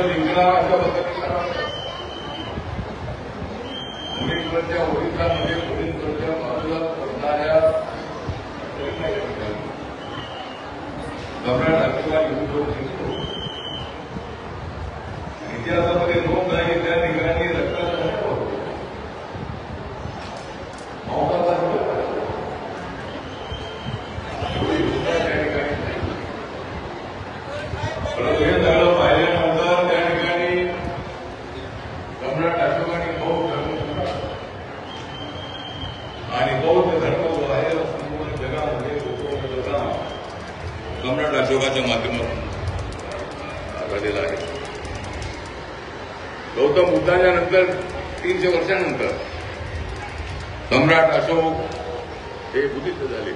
जिंकणार अशा पद्धतीनं मुलींकडच्या ओरिसामध्ये मुलींकडच्या बाजूला पडणाऱ्या सम्राट अशोका युद्ध जिंकतो. इतिहासामध्ये नोंद आहे त्या ठिकाणी रक्ताचा परंतु हे सगळं पाहिल्यानंतर त्या ठिकाणी सम्राट अशोकाने बौद्ध धर्म आणि बौद्ध धर्म जो आहे संपूर्ण जगामध्ये लोकवण्याचा सम्राट अशोकाच्या माध्यमातून झालेला आहे. गौतम बुद्धांच्या नंतर 300 वर्षानंतर सम्राट अशोक हे बुद्धिस्ट झाले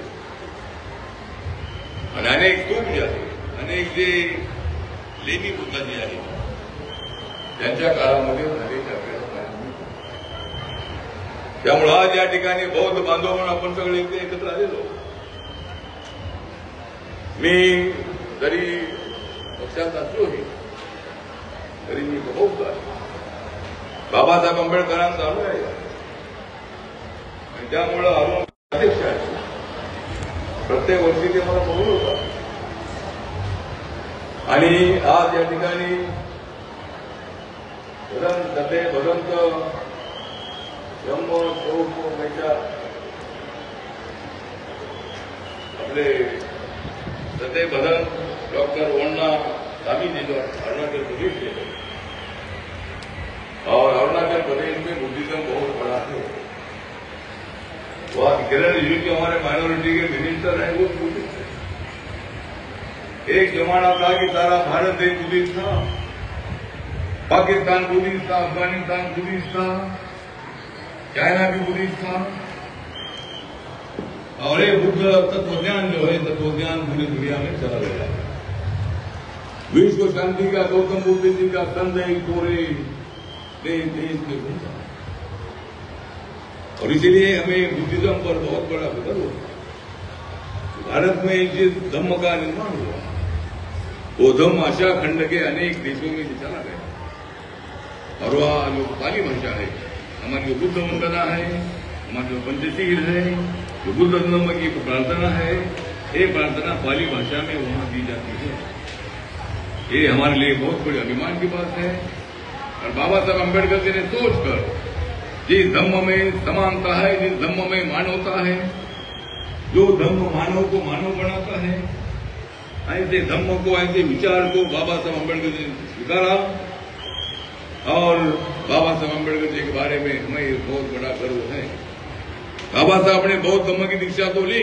आणि अनेक स्तूप जे आहेत, अनेक जे लेणी बुद्धाची आहे त्यांच्या काळामध्ये झालेल्या त्यामुळे आज या ठिकाणी बौद्ध बांधव म्हणून आपण सगळे इथे एकत्र आलेलो. मी जरी पक्षात असलोही तरी मी बौद्ध आहे. बाबासाहेब आंबेडकरांचा अनुयायी आहे आणि त्यामुळं अरुण अध्यक्ष आहे. प्रत्येक वर्षी ते मला बोलवतात आणि आज या ठिकाणी भदंत ब्रह्मच्या आपले सते भदंत डॉक्टर वन्ना स्वामी जी जो अरुणाचल प्रदेश के और अरुणाचल प्रदेश में बुद्धिज्म बहुत बड़ा है. वहां किरण रिजिजू के हमारे माइनॉरिटी के मिनिस्टर हैं वो बुद्धिस्ट है. एक जमाना था कि सारा भारत देश बुद्धिस्ट था, पाकिस्तान बुद्धिस्ट था, अफगानिस्तान बुद्धिस्ट था, चाइना भी बुद्धिस्ट था और ये बुद्ध तत्वज्ञान जो है तत्वज्ञान पूरी दुनिया में चला गया है. विश्व शांति का गौतम बुद्ध जी का संदेश पूरे देश में घूमता और इसीलिए हमें बुद्धिज्म पर बहुत बड़ा गर्व होता. भारत में जिस धम्म का निर्माण हुआ वो धम्म आशिया खंड के अनेक देशों में चला गया और वह जो पाली भाषा है, हमारी जो बुद्ध वंदना है, हमारी जो पंचशील है, जो बुद्ध धर्म की प्रार्थना है, ये प्रार्थना पाली भाषा में वहां दी जाती है. ये हमारे लिए बहुत बड़े अभिमान की बात है और बाबा साहब अम्बेडकर जी ने सोचकर जिस धम्म में समानता है, जिस धम्म में मानवता है, जो धम्म मानव को मानव बनाता है, ऐसे धम्म को, ऐसे विचार को बाबा साहब अम्बेडकर जी ने स्वीकारा और बाबा साहब अम्बेडकर जी के बारे में हमें बहुत बड़ा गर्व है. बाबा साहब ने बौद्ध धर्म की दीक्षा तो ली,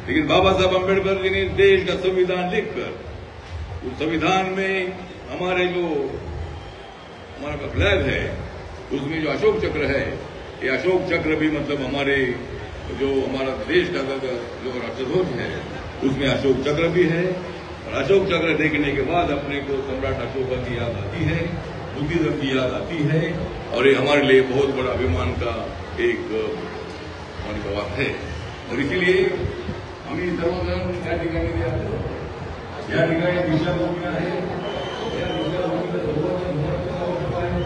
लेकिन बाबा साहब अम्बेडकर जी ने देश का संविधान लिखकर उस संविधान में हमारे जो हमारा फ्लैग है उसमें जो अशोक चक्र है, ये अशोक चक्र भी मतलब हमारे जो हमारा देश का जो राष्ट्रध्वज है उसमें अशोक चक्र भी है और अशोक चक्र देखने के बाद अपने को सम्राट अशोक की याद आती है, बुद्धिज्म की याद आती है और ये हमारे लिए बहुत बड़ा अभिमान का एक बात है. और इसीलिए हमें सर्वधर्म त्या ठिकाणी या ठिकाणी दीक्षाभूमी आहे. या दीक्षाभूमीचं सर्वजण महत्त्व आहे.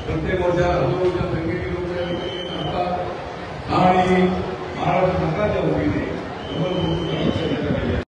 प्रत्येक वर्षाला हजारोच्या संख्येने लोक या ठिकाणी असतात आणि महाराष्ट्र सरकारच्या वतीने